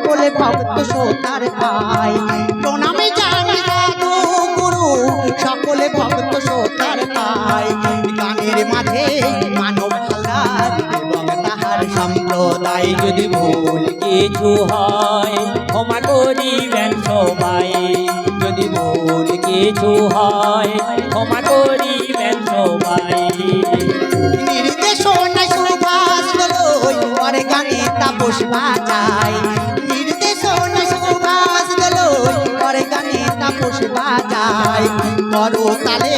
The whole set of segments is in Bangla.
সকলে ভক্ত শ্রোতার পায় প্রণামে জানাই সাধু গুরু সকলে ভক্ত শ্রোতার পায় গানের মাঝে মানব হালদার এবং তাহার সম্প্রদায় যদি ভুল কিছু হয় ক্ষমা করিবেন সবাই যদি ভুল কিছু হয় ক্ষমা করিবেন সবাই নির্দেশনায় সুভাষ দলই পরে গানে তাপস বাজায় নির্দেশনায় সুভাষ দলই পরে গানে তাপস বাজায় করো তালে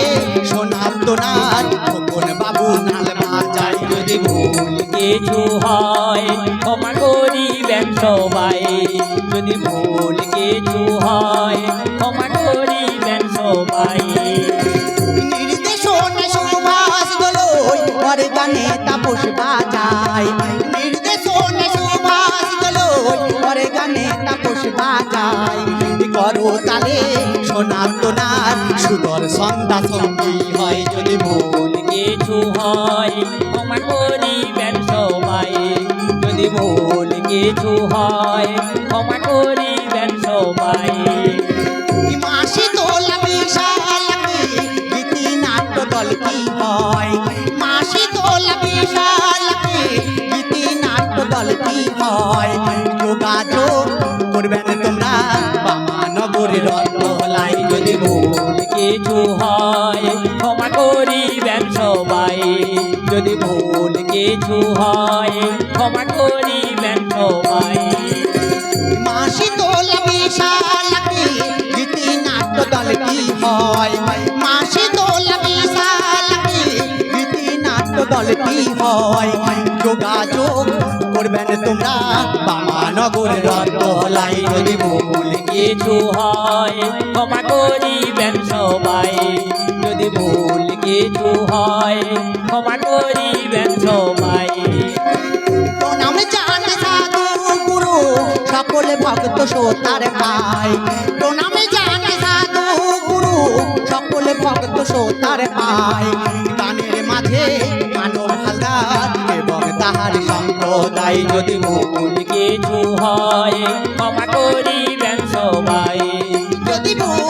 সোনার দোনার খোকন বাবু নাল বাজায় যদি ভুল কিছু হয় ক্ষমা করিবেন সবাই যদি ভুল কিছু হয় ক্ষমা করিবেন সবাই নির্দেশনায় সুভাষ দলই পরে গানে তাপস বাজায় নির্দেশনায় সুভাষ দলই পরে গানে তাপস বাজায় করো তালে সোনার দোনার সুদর্শন দাসঙ্গী হয় যদি ভুল কিছু হয় ক্ষমা করিবেন সবাই যদি ভুল কিছু হয় ক্ষমা করিবেন সবাই মাসি তোলা বিশালাকে গীতি নাট্য দল কি হয় মাসি তোলা বিশালাকে গীতি নাট্য দল কি হয় যোগাযোগ করবেন তোমরা বামানগরের রত্নলাই যদি ভুল কিছু হয় ক্ষমা করিবেন সবাই যদি ভুল কিছু হয় ক্ষমা করিবেন সবাই মাসি তোলা বিশালাকে গীতি নাট্য দল কি হয় মাসি তোলা বিশালাকে গীতি নাট্য দল কি হয় যোগাযোগ করবেন তোমরা বামানগরের রত্নলাই যদি ভুল কিছু হয় ক্ষমা করিবেন সবাই যদি ভুল কিছু হয় ক্ষমা করিবেন সবাই প্রণাম জানাই সাধু গুরু সকলে ভক্ত শ্রোতার পায় প্রণাম জানাই সাধু গুরু সকলে ভক্ত শ্রোতার পায় গানের মাঝে মানব হালদার এবং তাহার সম্প্রদায় যদি ভুল কিছু হয় ক্ষমা করিবেন সবাই যদি ভুল